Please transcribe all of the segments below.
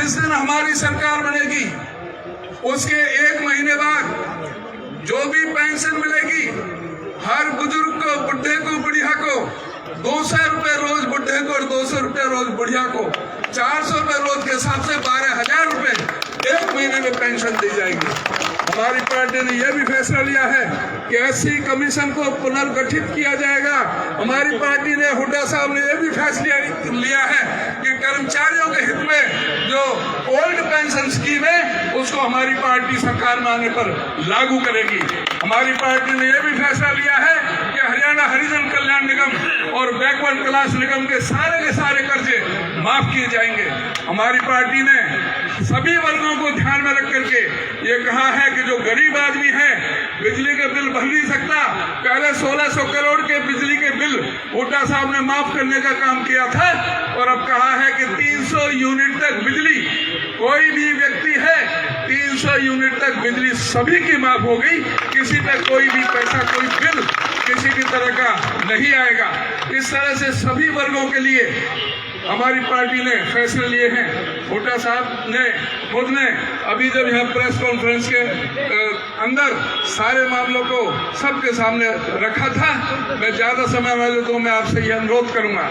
जिस दिन हमारी सरकार बनेगी उसके 1 महीने बाद जो भी पेंशन मिलेगी, हर बुजुर्ग को, बुढ़े को, बुढ़िया को 200 रुपए रोज बुढ़े को और 200 रुपए रोज बुढ़िया को 400 रुपए रोज के हिसाब से 12,000 रुपए 1 महीने में पेंशन दी जाएगी। हमारी पार्टी ने यह भी फैसला लिया है कि एससी कमीशन को पुनर्गठित किया जाएगा। हमारी पार्टी ने, हुड्डा साहब ने यह भी फैसला लिया है कि कर्मचारियों के हित में जो ओल्ड पेंशन स्कीम है उसको हमारी पार्टी सरकार में आने पर लागू करेगी। हमारी पार्टी ने यह भी फैसला लिया है कि हरियाणा हरिजन कल्याण निगम और बैकवर्ड क्लास निगम के सारे कर्जे माफ किए जाएंगे। हमारी पार्टी ने सभी वर्गों को ध्यान में रख करके ये कहा है कि जो गरीब आदमी है बिजली के बिल भर नहीं सकता, पहले 1600 करोड़ के बिजली के बिल हुड्डा साहब ने माफ करने का काम किया था और अब कहा है कि 300 यूनिट तक बिजली, कोई भी व्यक्ति है 300 यूनिट तक बिजली सभी की माफ हो गई, किसी पे कोई भी पैसा, कोई बिल किसी भी तरह का नहीं आएगा। इस तरह से सभी वर्गों के लिए हमारी पार्टी ने फैसले लिए हैं। हुड्डा साहब ने खुद ने अभी जब यहाँ प्रेस कॉन्फ्रेंस के अंदर सारे मामलों को सबके सामने रखा था, मैं ज्यादा समय वाले तो मैं आपसे यह अनुरोध करूंगा।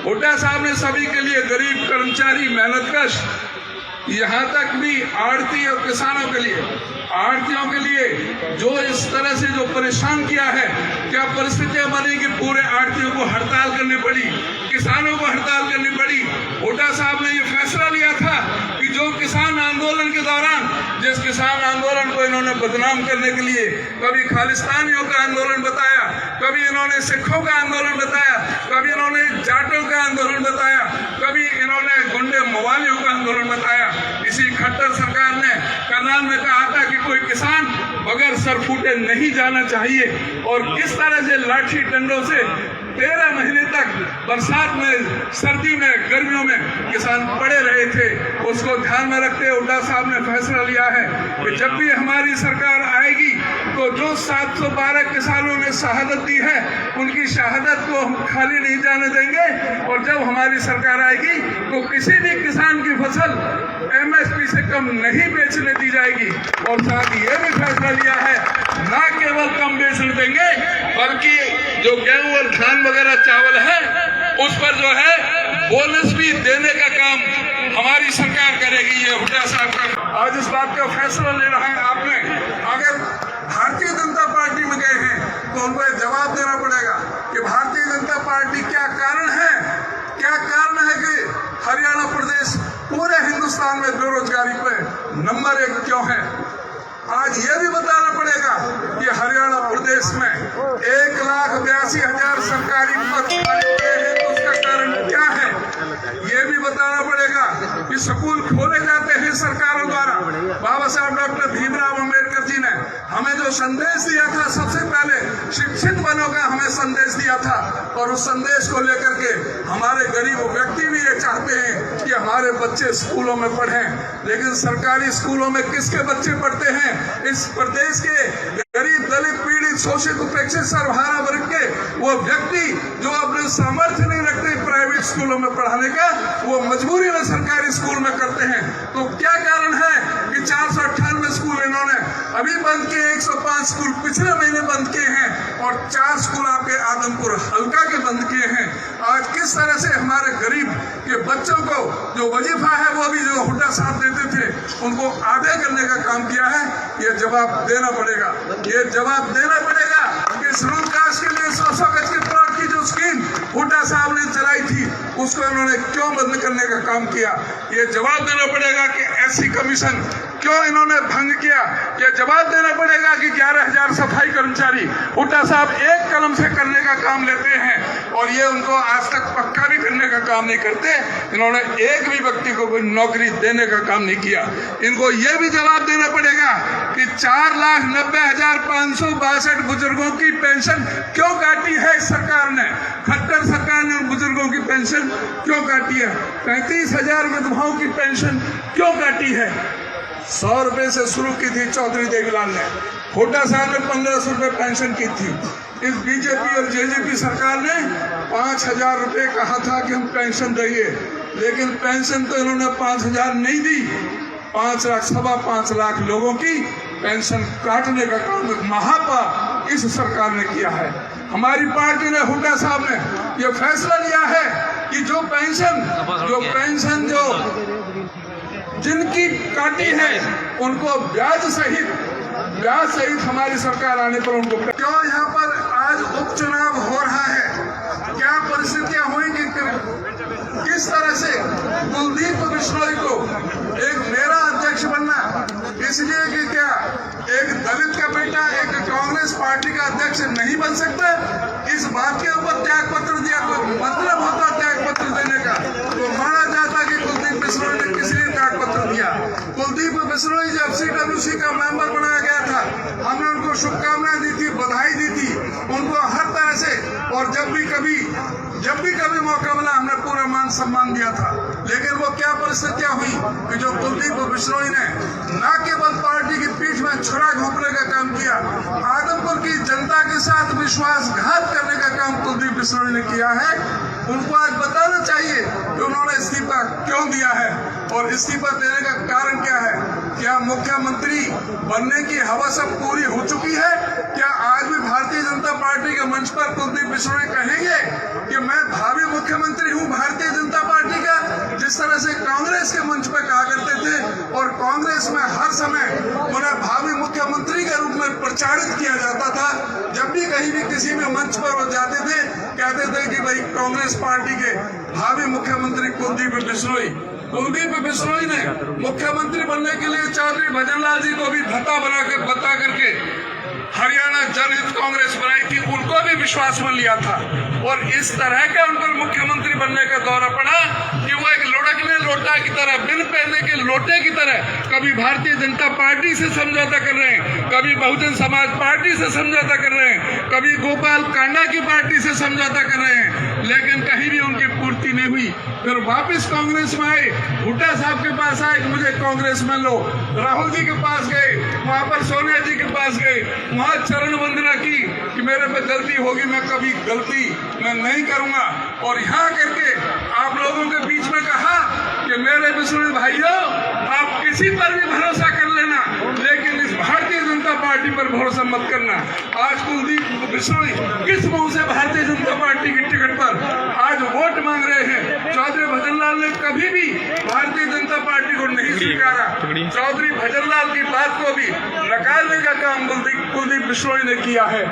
हुड्डा साहब ने सभी के लिए, गरीब, कर्मचारी, मेहनतकश, यहाँ तक भी आड़ती और किसानों के लिए, आड़तियों के लिए जो इस तरह से जो परेशान किया है, क्या परिस्थितियां बनी कि पूरे आड़तियों को हड़ताल करनी पड़ी, किसानों को हड़ताल करनी पड़ी। हुड्डा साहब ने ये फैसला लिया था कि जो किसान आंदोलन के दौरान, जिस किसान आंदोलन को इन्होंने बदनाम करने के लिए कभी खालिस्तानियों का आंदोलन बताया, कभी इन्होंने सिखों का आंदोलन बताया, कभी इन्होंने जाटों का आंदोलन बताया, कभी इन्होंने गुंडे मवालियों का आंदोलन बताया। इसी खट्टर सरकार ने करनाल में कहा था कि कोई किसान बगैर सर फूटे नहीं जाना चाहिए और किस तरह से लाठी डंडों से 13 महीने तक बरसात में, सर्दी में, गर्मियों में किसान पड़े रहे थे। उसको ध्यान में रखते हुए हुड्डा साहब ने फैसला लिया है कि जब भी हमारी सरकार आएगी तो जो 712 किसानों ने शहादत दी है उनकी शहादत को हम खाली नहीं जाने देंगे और जब हमारी सरकार आएगी तो किसी भी किसान की फसल MSP से कम नहीं बेचने दी जाएगी। और साथ ही यह भी फैसला लिया है न केवल कम बेचने देंगे बल्कि जो गेहूं और धान वगैरह चावल है उस पर जो है बोनस भी देने का काम हमारी सरकार करेगी। ये हुड्डा साहब का आज इस बात का फैसला ले रहा है। आपने अगर भारतीय जनता पार्टी में गए हैं तो उनको एक जवाब देना पड़ेगा कि भारतीय जनता पार्टी क्या कारण है कि हरियाणा प्रदेश पूरे हिंदुस्तान में बेरोजगारी पे नंबर 1 क्यों है। आज ये भी बताना पड़ेगा कि हरियाणा प्रदेश में 1,82,000 सरकारी पद खाली हुए हैं तो उसका कारण क्या है। ये भी बताना पड़ेगा कि स्कूल खोले जाते हैं सरकारों द्वारा। बाबा साहब डॉक्टर भीमराव अम्बेडकर जी ने हमें जो संदेश दिया था, सबसे पहले शिक्षित बनो का हमें संदेश दिया था और उस संदेश को लेकर के हमारे गरीब व्यक्ति भी ये चाहते हैं कि हमारे बच्चे स्कूलों में पढ़ें। लेकिन सरकारी स्कूलों में किसके बच्चे पढ़ते हैं? इस प्रदेश के गरीब, दलित, पीड़ित, शोषित, उपेक्षित, सर्वहारा वर्ग के वो व्यक्ति जो अपने सामर्थ्य नहीं रखते प्राइवेट स्कूलों में पढ़ाने का, वो मजबूरी में सरकारी स्कूल में करते हैं। तो क्या कारण है कि 498 स्कूल इन्होंने अभी बंद किए, 105 स्कूल पिछले महीने बंद किए हैं और 4 स्कूल आपके आदमपुर हल्का के बंद किए हैं। आज किस तरह से हमारे गरीब के बच्चों को जो वजीफा है वो भी जो हुड्डा साहब देते थे उनको आधे करने का काम किया है। ये जवाब देना पड़ेगा, ये जवाब देना पड़ेगा कि शेड्यूल कास्ट के लिए 100 गज के प्लॉट की जो स्कीम हुड्डा साहब ने चलाई थी उसको इन्होंने क्यों बंद करने का काम किया। ये जवाब देना पड़ेगा कि एससी कमीशन क्यों इन्होंने भंग किया। ये जवाब देना पड़ेगा कि 11,000 सफाई कर्मचारी हुड्डा साहब एक कलम से करने का काम लेते हैं और ये उनको आज तक पक्का भी करने का काम नहीं करते। इन्होंने एक भी व्यक्ति को कोई नौकरी देने का काम नहीं किया। इनको ये भी जवाब देना पड़ेगा कि 4,90,562 बुजुर्गों की पेंशन क्यों काटी है इस सरकार ने। खट्टर सरकार ने बुजुर्गों की पेंशन क्यों काटी है। 35,000 विधवाओं की पेंशन क्यों काटी है। 100 रुपए से शुरू की थी चौधरी देवीलाल ने, हुड्डा साहब ने 1,500 रुपए पेंशन की थी। इस बीजेपी और जेजेपी सरकार ने 5,000 रुपए कहा था कि हम पेंशन देंगे। लेकिन पेंशन तो इन्होंने 5,000 नहीं दी। 5 लाख 5.25 लाख लोगों की पेंशन काटने का काम महापा इस सरकार ने किया है। हमारी पार्टी ने, हुड्डा साहब ने ये फैसला लिया है कि जो पेंशन जिनकी काटी है उनको ब्याज सहित हमारी सरकार आने पर उनको क्यों यहाँ पर आज उपचुनाव हो रहा है, क्या परिस्थितियां हुई कि किस तरह से कुलदीप बिश्नोई को एक मेरा अध्यक्ष बनना, इसलिए कि क्या एक दलित का बेटा एक कांग्रेस पार्टी का अध्यक्ष नहीं बन सकता, इस बात के ऊपर त्याग पत्र दिया। कोई मतलब होता त्याग पत्र देने का तो माना जाता कि कुलदीप बिश्नोई ने किस लिए त्याग पत्र दिया। कुलदीप बिश्नोई जब CWC का मेंबर बनाया गया था, हमने उनको शुभकामनाएं दी थी, बधाई दी थी उनको हर तरह से, और जब भी कभी मौका मिला हमने पूरा मान सम्मान दिया था। लेकिन वो क्या परिस्थितियां हुई कि जो कुलदीप बिश्नोई ने न केवल पार्टी की पीठ में छुरा घोंपने का काम किया, आदमपुर की जनता के साथ विश्वासघात करने का काम कुलदीप बिश्नोई ने किया है। उनको आज बताना चाहिए कि उन्होंने इस्तीफा क्यों दिया है और इस्तीफा देने का कारण क्या है। क्या मुख्यमंत्री बनने की हवस अब पूरी हो चुकी है? क्या आज भी भारतीय जनता पार्टी के मंच पर कुलदीप बिश्नोई कहेंगे कि मैं भावी मुख्यमंत्री हूं भारतीय जनता पार्टी का, जिस तरह से कांग्रेस के मंच पर कहा करते थे और कांग्रेस में हर समय उन्हें भावी मुख्यमंत्री के रूप में प्रचारित किया जाता था। जब भी कहीं भी किसी भी मंच पर वो जाते थे कहते थे कि भाई कांग्रेस पार्टी के भावी मुख्यमंत्री कुलदीप बिश्नोई ने मुख्यमंत्री बनने के लिए चौधरी भजनलाल जी को भी बता करके हरियाणा जनहित कांग्रेस बनाई थी, उनको भी विश्वास में लिया था। और इस तरह का उन पर मुख्यमंत्री बनने का दौरा पड़ा कि वो एक लुढ़कने लोटा की तरह, बिन पहनने के लोटे की तरह कभी भारतीय जनता पार्टी से समझौता कर रहे हैं, कभी बहुजन समाज पार्टी से समझौता कर रहे हैं, कभी गोपाल कांडा की पार्टी से समझौता कर रहे हैं, लेकिन कहीं भी उनकी पूर्ति नहीं हुई। फिर वापस कांग्रेस में आए, हुड्डा साहब के पास आए कि मुझे कांग्रेस में लो, राहुल जी के पास गए, वहां पर सोनिया जी के पास गए, वहां चरण वंदना की कि मेरे पे गलती होगी, मैं कभी गलती मैं नहीं करूंगा। और यहाँ करके आप लोगों के बीच में कहा कि मेरे बिश्नोई भाइयों, आप किसी पर भी भरोसा कर लेना, लेकिन इस भारतीय जनता पार्टी पर भरोसा मत करना। आज कुलदीप बिश्नोई किस मुंह से भारतीय जनता पार्टी की टिकट पर आज वोट मांग रहे हैं। चौधरी भजनलाल ने कभी भी भारतीय जनता पार्टी को नहीं स्वीकारा। चौधरी भजनलाल की बात को भी नकारने का काम कुलदीप बिश्नोई ने किया है।